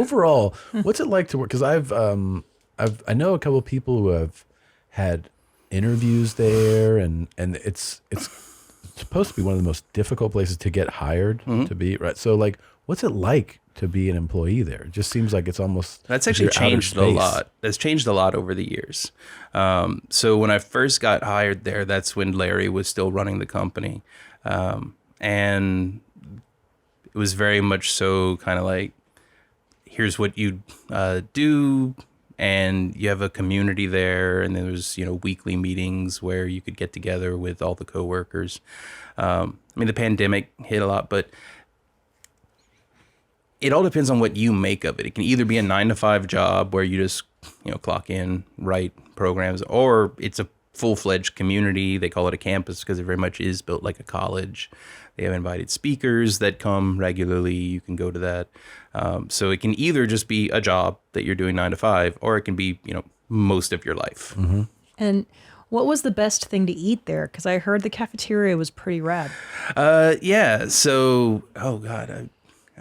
overall, what's it like to work? Because I know a couple of people who have had interviews there, and it's supposed to be one of the most difficult places to get hired to be, right? So like, what's it like to be an employee there? It just seems like it's almost that's actually changed a lot. That's changed a lot over the years. So when I first got hired there, that's when Larry was still running the company, and it was very much so kind of like, here's what you do. And you have a community there, and there was, weekly meetings where you could get together with all the coworkers. I mean, the pandemic hit a lot, but it all depends on what you make of it. It can either be a 9-to-5 job where you just, clock in, write programs, or it's a full-fledged community. They call it a campus because it very much is built like a college. They have invited speakers that come regularly. You can go to that. So it can either just be a job that you're doing 9 to 5, or it can be, most of your life. Mm-hmm. And what was the best thing to eat there? Because I heard the cafeteria was pretty rad. Yeah. So, oh God,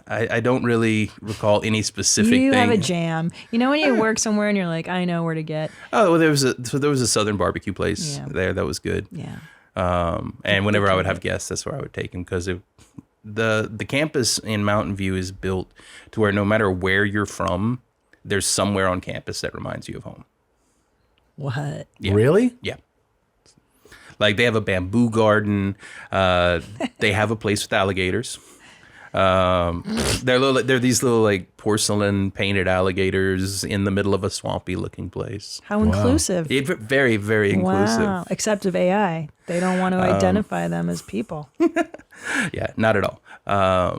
I don't really recall any specific thing. You have a jam. You know when you work somewhere and you're like, I know where to get. Oh, well, there was a Southern barbecue place there that was good. Yeah. And whenever I would have guests, that's where I would take them, because the campus in Mountain View is built to where no matter where you're from, there's somewhere on campus that reminds you of home. What? Yeah. Really? Yeah. Like they have a bamboo garden. They have a place with alligators. They're these little like porcelain painted alligators in the middle of a swampy looking place. How inclusive. Very, very inclusive. Wow. Except of AI. They don't want to identify them as people. Yeah, not at all. I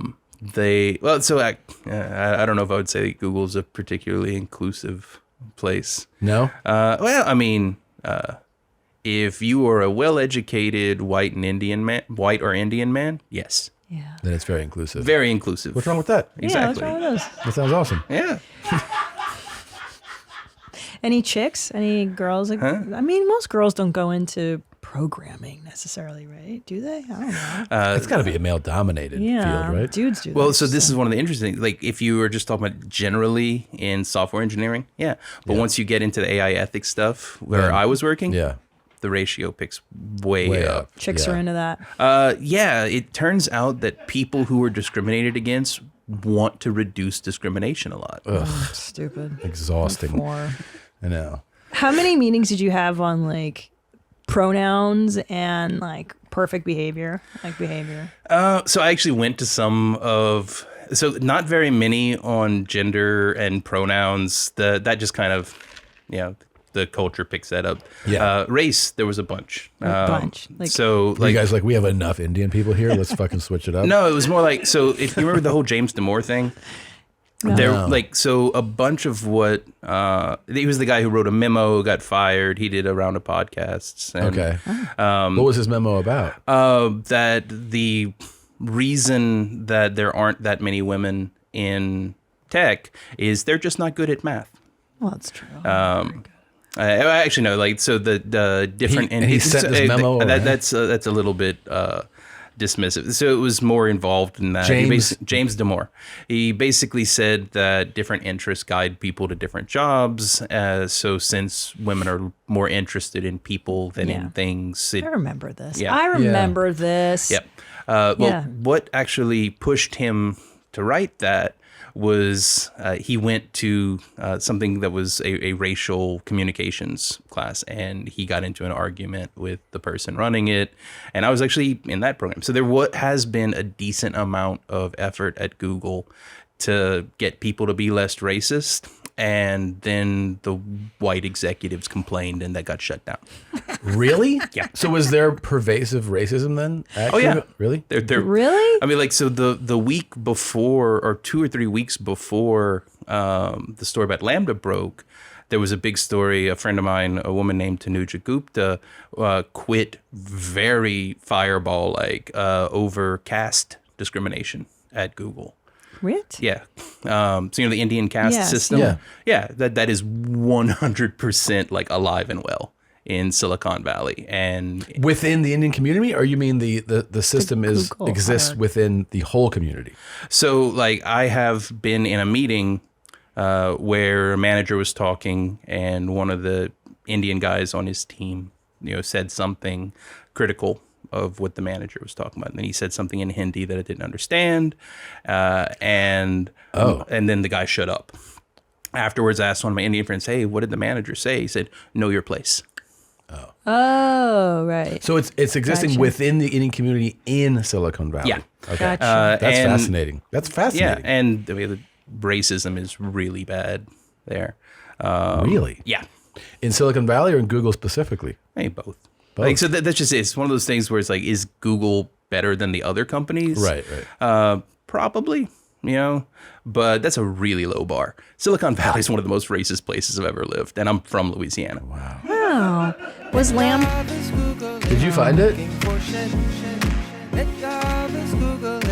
don't know if I would say Google's a particularly inclusive place. No? Well, I mean, if you are a well-educated white or Indian man, yes. Yeah. Then it's very inclusive. Very inclusive. What's wrong with that? Exactly. Yeah, what's wrong with those? That sounds awesome. Yeah. Any chicks? Any girls? Huh? I mean, most girls don't go into programming necessarily, right? Do they? I don't know. It's got to be a male-dominated field, right? Dudes do. Well, so this is one of the interesting things. Like, if you were just talking about generally in software engineering, yeah. But once you get into the AI ethics stuff, where I was working, the ratio picks way up. Chicks are into that. Yeah, it turns out that people who are discriminated against want to reduce discrimination a lot. Ugh. Stupid. Exhausting. I know. How many meetings did you have on like pronouns and like perfect behavior, So I actually went to so not very many on gender and pronouns. That just kind of, the culture picks that up. Yeah. Race, there was a bunch. Like, so Were you guys like, we have enough Indian people here, let's fucking switch it up? No, it was more like, so if you remember the whole James Damore thing, so a bunch of what, he was the guy who wrote a memo, got fired. He did a round of podcasts. And, Okay. What was his memo about? That the reason that there aren't that many women in tech is they're just not good at math. Well, that's true. I actually know, like, so the different he sent this memo. That's a little bit dismissive. So it was more involved in that. James Damore. He basically said that different interests guide people to different jobs. So since women are more interested in people than in things, I remember this. Yeah. I remember this. Yep. What actually pushed him to write that was he went to something that was a racial communications class, and he got into an argument with the person running it. And I was actually in that program. So there has been a decent amount of effort at Google to get people to be less racist. And then the white executives complained, and that got shut down. Really? Yeah. So was there pervasive racism then? Oh, yeah. Really? Really? I mean, like, so the week before, or 2 or 3 weeks before the story about Lambda broke, there was a big story. A friend of mine, a woman named Tanuja Gupta, quit very fireball-like over caste discrimination at Google. What? Yeah. So, the Indian caste system. Yeah. That is 100% like alive and well in Silicon Valley. And within the Indian community, or you mean the system exists within the whole community? So, like, I have been in a meeting where a manager was talking and one of the Indian guys on his team, said something critical of what the manager was talking about. And then he said something in Hindi that I didn't understand. And then the guy shut up. Afterwards, I asked one of my Indian friends, hey, what did the manager say? He said, know your place. Oh, right. So it's existing within the Indian community in Silicon Valley. Yeah. Okay. Gotcha. That's fascinating. That's fascinating. Yeah, and the racism is really bad there. Really? Yeah. In Silicon Valley or in Google specifically? Maybe both. Like, so that's just it's one of those things where it's like, is Google better than the other companies? Right. Probably, but that's a really low bar. Silicon Valley is one of the most racist places I've ever lived, and I'm from Louisiana. Wow. Was Lamb? Did you find it?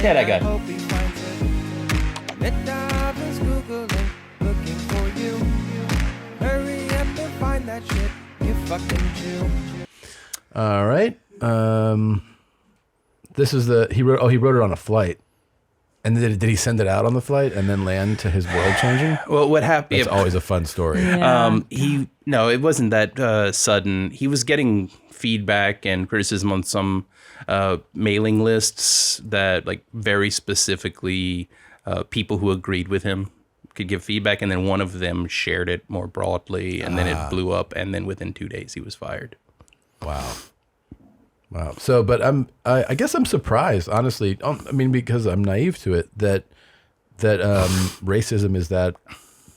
Yeah, that guy. All right. This is he wrote it on a flight. And did he send it out on the flight and then land to his world changing? Well, what happened? It's always a fun story. Yeah. It wasn't that sudden. He was getting feedback and criticism on some mailing lists that, like, very specifically people who agreed with him could give feedback, and then one of them shared it more broadly, and then it blew up, and then within 2 days he was fired. Wow. So, but I guess I'm surprised, honestly. I mean, because I'm naive to it, that racism is that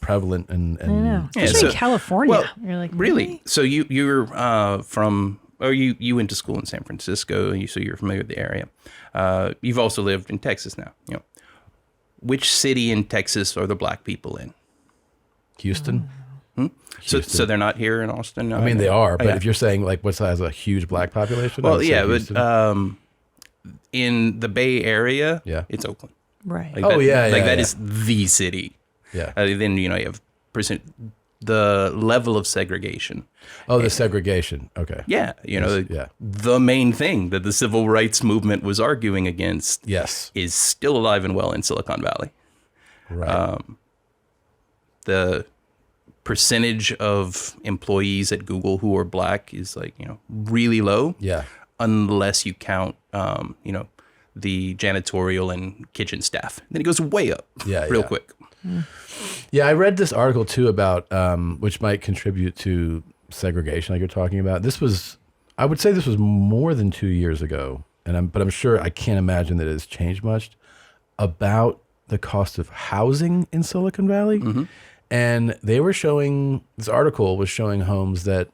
prevalent and I know. Yeah, Especially so- in California. well, You're like, Really? So you're from, or you went to school in San Francisco, so you're familiar with the area. You've also lived in Texas now. Which city in Texas are the black people in? Houston. So they're not here in Austin? I mean, they are, but yeah. if you're saying like what has a huge black population, I Well, would say yeah, Houston. but in the Bay Area, Yeah. it's Oakland. Right. Like Oh, that, yeah, like yeah, that yeah. is the city. Yeah. Then you have the level of segregation. Oh, the segregation. Okay. Yeah, yeah. the main thing that the civil rights movement was arguing against Yes. is still alive and well in Silicon Valley. Right. The percentage of employees at Google who are black is really low. Yeah. Unless you count, the janitorial and kitchen staff. Then it goes way up real quick. Yeah, I read this article too about which might contribute to segregation, like you're talking about. I would say this was more than 2 years ago, but I'm sure I can't imagine that it has changed much about the cost of housing in Silicon Valley. Mm-hmm. And they were showing, this article was showing homes that,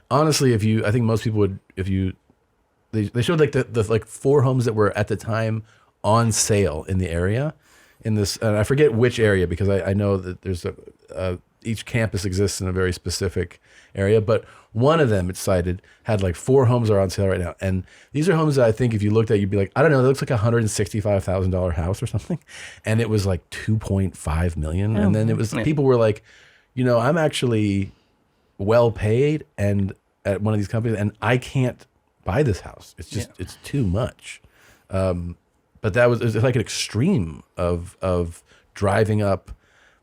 honestly, I think most people would, they showed like the like 4 homes that were at the time on sale in the area, in this, and I forget which area because I know that there's each campus exists in a very specific area, but one of them, it's cited, had like 4 homes are on sale right now. And these are homes that I think if you looked at, you'd be like, I don't know, that looks like $165,000 house or something. And it was like 2.5 million. And then it was, people were like, I'm actually well paid and at one of these companies and I can't buy this house. It's just, it's too much. But it was like an extreme of driving up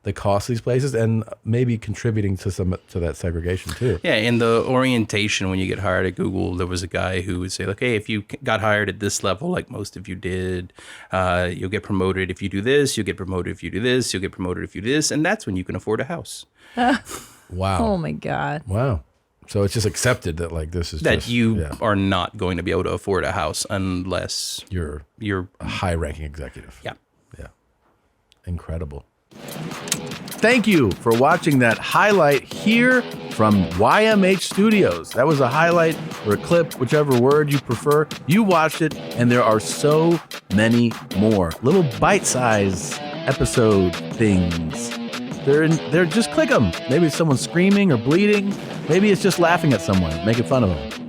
the cost of these places and maybe contributing to that segregation too. Yeah, in the orientation when you get hired at Google, there was a guy who would say, like, hey, if you got hired at this level, like most of you did, you'll get promoted if you do this, you'll get promoted if you do this, you'll get promoted if you do this, and that's when you can afford a house. Wow. Oh my God. Wow. So it's just accepted that like this is That just, you are not going to be able to afford a house unless you're a high-ranking executive. Yeah. Yeah. Incredible. Thank you for watching that highlight here from YMH Studios. That was a highlight or a clip, whichever word you prefer. You watched it, and there are so many more little bite-sized episode things. They're just click them. Maybe it's someone screaming or bleeding. Maybe it's just laughing at someone, making fun of them.